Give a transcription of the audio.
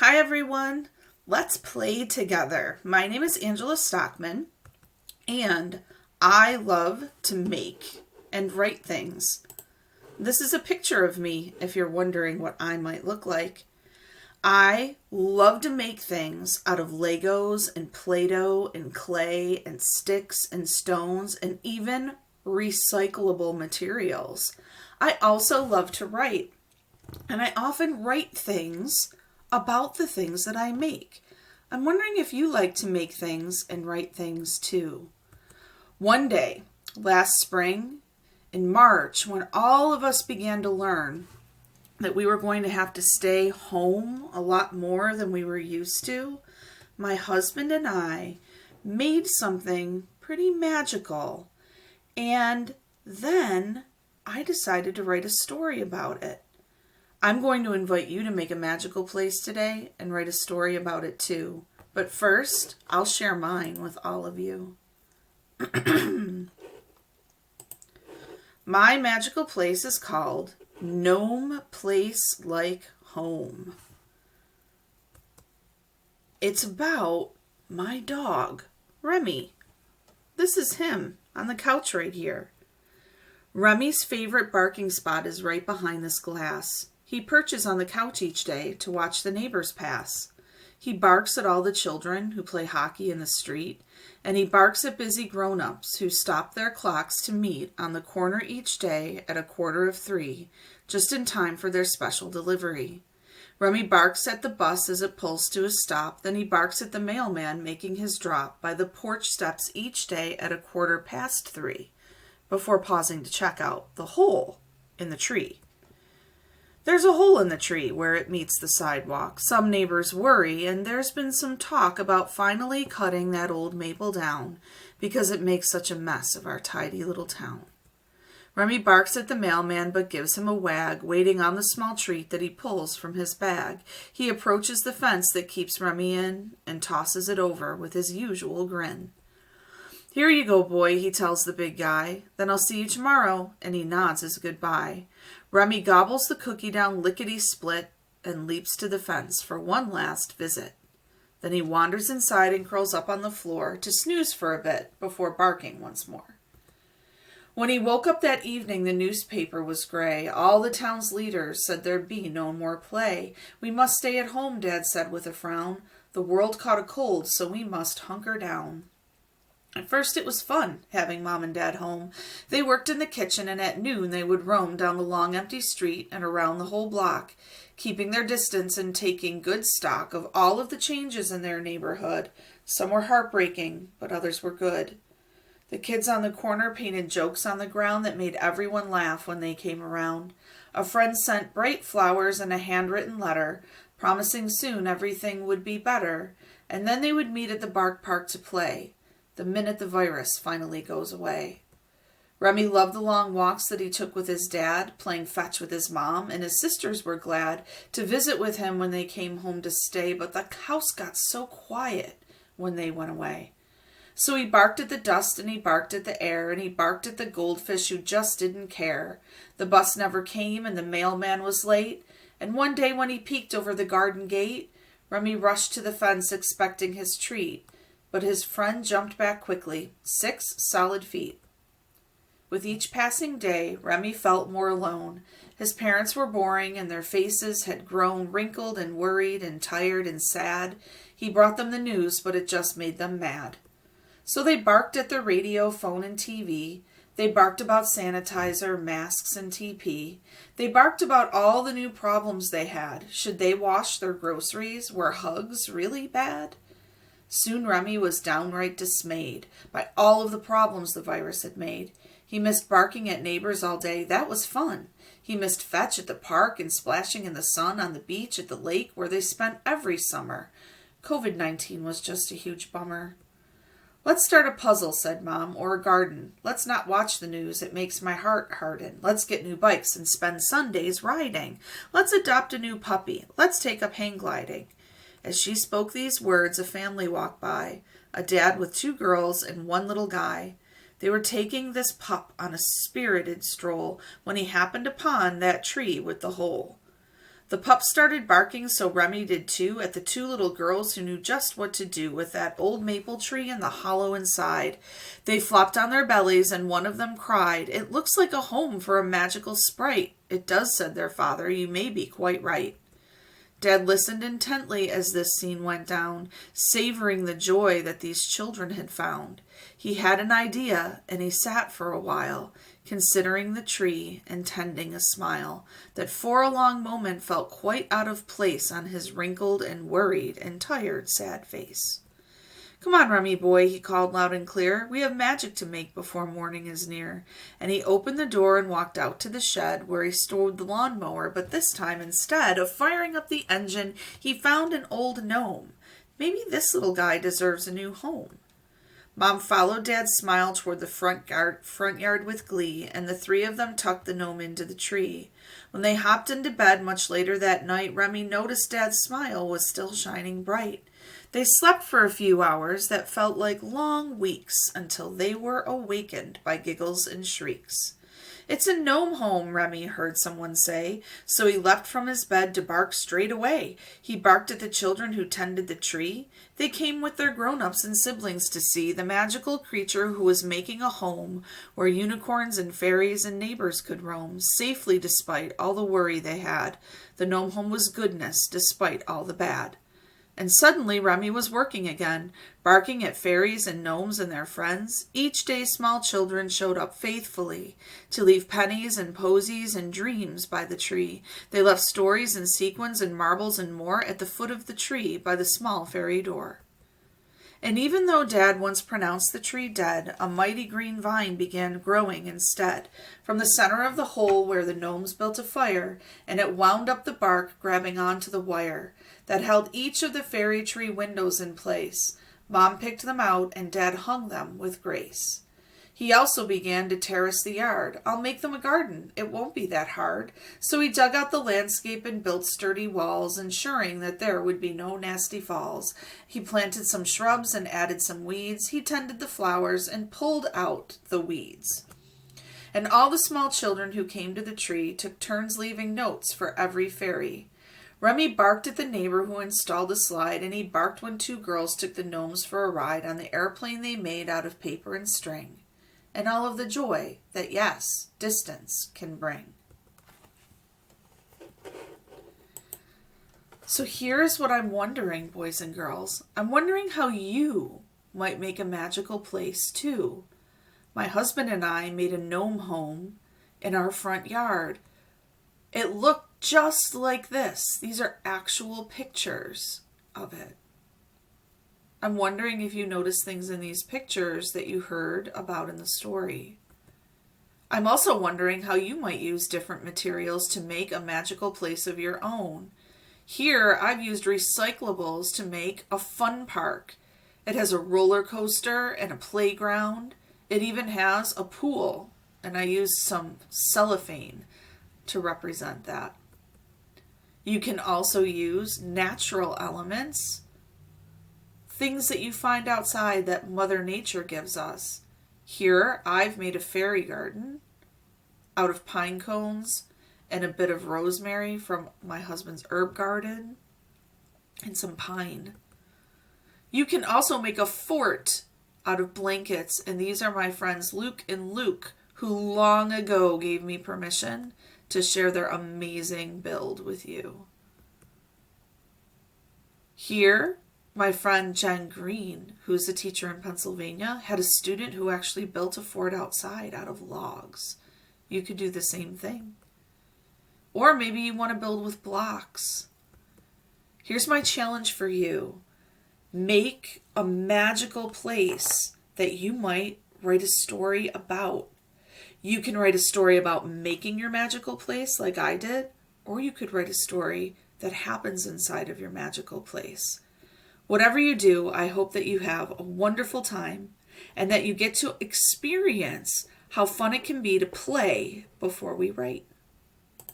Hi everyone, let's play together. My name is Angela Stockman and I love to make and write things. This is a picture of me if you're wondering what I might look like. I love to make things out of Legos and Play-Doh and clay and sticks and stones and even recyclable materials. I also love to write, and I often write things about the things that I make. I'm wondering if you like to make things and write things too. One day, last spring, in March, when all of us began to learn that we were going to have to stay home a lot more than we were used to, my husband and I made something pretty magical. And then I decided to write a story about it. I'm going to invite you to make a magical place today and write a story about it too. But first, I'll share mine with all of you. My magical place is called Gnome Place Like Home. It's about my dog, Remy. This is him on the couch right here. Remy's favorite barking spot is right behind this glass. He perches on the couch each day to watch the neighbors pass. He barks at all the children who play hockey in the street, and he barks at busy grown-ups who stop their clocks to meet on the corner each day at 2:45, just in time for their special delivery. Remy barks at the bus as it pulls to a stop, then he barks at the mailman making his drop by the porch steps each day at 3:15, before pausing to check out the hole in the tree. There's a hole in the tree where it meets the sidewalk. Some neighbors worry, and there's been some talk about finally cutting that old maple down because it makes such a mess of our tidy little town. Remy barks at the mailman but gives him a wag, waiting on the small treat that he pulls from his bag. He approaches the fence that keeps Remy in and tosses it over with his usual grin. "Here you go, boy," he tells the big guy. "Then I'll see you tomorrow," and he nods his goodbye. Remy gobbles the cookie down lickety-split and leaps to the fence for one last visit. Then he wanders inside and curls up on the floor to snooze for a bit before barking once more. When he woke up that evening, the newspaper was gray. All the town's leaders said there'd be no more play. "We must stay at home," Dad said with a frown. "The world caught a cold, so we must hunker down." At first it was fun having Mom and Dad home. They worked in the kitchen, and at noon they would roam down the long empty street and around the whole block, keeping their distance and taking good stock of all of the changes in their neighborhood. Some were heartbreaking, but others were good. The kids on the corner painted jokes on the ground that made everyone laugh when they came around. A friend sent bright flowers and a handwritten letter, promising soon everything would be better, and then they would meet at the bark park to play, the minute the virus finally goes away. Remy loved the long walks that he took with his dad, playing fetch with his mom, and his sisters were glad to visit with him when they came home to stay, but the house got so quiet when they went away. So he barked at the dust, and he barked at the air, and he barked at the goldfish who just didn't care. The bus never came, and the mailman was late, and one day when he peeked over the garden gate, Remy rushed to the fence expecting his treat, but his friend jumped back quickly, 6 solid feet. With each passing day, Remy felt more alone. His parents were boring, and their faces had grown wrinkled and worried and tired and sad. He brought them the news, but it just made them mad. So they barked at the radio, phone, and TV. They barked about sanitizer, masks, and TP. They barked about all the new problems they had. Should they wash their groceries? Were hugs really bad? Soon Remy was downright dismayed by all of the problems the virus had made. He missed barking at neighbors all day. That was fun. He missed fetch at the park and splashing in the sun on the beach at the lake where they spent every summer. COVID-19 was just a huge bummer. "Let's start a puzzle," said Mom, "or a garden. Let's not watch the news. It makes my heart harden. Let's get new bikes and spend Sundays riding. Let's adopt a new puppy. Let's take up hang gliding." As she spoke these words, a family walked by, a dad with 2 girls and 1 little guy. They were taking this pup on a spirited stroll when he happened upon that tree with the hole. The pup started barking, so Remy did too, at the two little girls who knew just what to do with that old maple tree and the hollow inside. They flopped on their bellies, and one of them cried, "It looks like a home for a magical sprite." "It does," said their father. "You may be quite right." Dad listened intently as this scene went down, savoring the joy that these children had found. He had an idea, and he sat for a while, considering the tree and tending a smile that for a long moment felt quite out of place on his wrinkled and worried and tired, sad face. "Come on, Remy boy," he called loud and clear. "We have magic to make before morning is near." And he opened the door and walked out to the shed where he stored the lawnmower, but this time, instead of firing up the engine, he found an old gnome. Maybe this little guy deserves a new home. Mom followed Dad's smile toward the front yard with glee, and the three of them tucked the gnome into the tree. When they hopped into bed much later that night, Remy noticed Dad's smile was still shining bright. They slept for a few hours that felt like long weeks until they were awakened by giggles and shrieks. "It's a gnome home," Remy heard someone say, so he leapt from his bed to bark straight away. He barked at the children who tended the tree. They came with their grown-ups and siblings to see the magical creature who was making a home where unicorns and fairies and neighbors could roam, safely despite all the worry they had. The gnome home was goodness, despite all the bad. And suddenly Remy was working again, barking at fairies and gnomes and their friends. Each day small children showed up faithfully to leave pennies and posies and dreams by the tree. They left stories and sequins and marbles and more at the foot of the tree by the small fairy door. And even though Dad once pronounced the tree dead, a mighty green vine began growing instead from the center of the hole where the gnomes built a fire, and it wound up the bark, grabbing onto the wire that held each of the fairy tree windows in place. Mom picked them out, and Dad hung them with grace. He also began to terrace the yard. "I'll make them a garden. It won't be that hard." So he dug out the landscape and built sturdy walls, ensuring that there would be no nasty falls. He planted some shrubs and added some weeds. He tended the flowers and pulled out the weeds. And all the small children who came to the tree took turns leaving notes for every fairy. Remy barked at the neighbor who installed a slide, and he barked when two girls took the gnomes for a ride on the airplane they made out of paper and string, and all of the joy that, yes, distance can bring. So here's what I'm wondering, boys and girls. I'm wondering how you might make a magical place too. My husband and I made a gnome home in our front yard. It looked just like this. These are actual pictures of it. I'm wondering if you noticed things in these pictures that you heard about in the story. I'm also wondering how you might use different materials to make a magical place of your own. Here, I've used recyclables to make a fun park. It has a roller coaster and a playground. It even has a pool, and I used some cellophane to represent that. You can also use natural elements, things that you find outside that Mother Nature gives us. Here, I've made a fairy garden out of pine cones and a bit of rosemary from my husband's herb garden and some pine. You can also make a fort out of blankets, and these are my friends Luke and Luke, who long ago gave me permission to share their amazing build with you. Here, my friend Jen Green, who's a teacher in Pennsylvania, had a student who actually built a fort outside out of logs. You could do the same thing. Or maybe you want to build with blocks. Here's my challenge for you. Make a magical place that you might write a story about. You can write a story about making your magical place like I did, or you could write a story that happens inside of your magical place. Whatever you do, I hope that you have a wonderful time and that you get to experience how fun it can be to play before we write.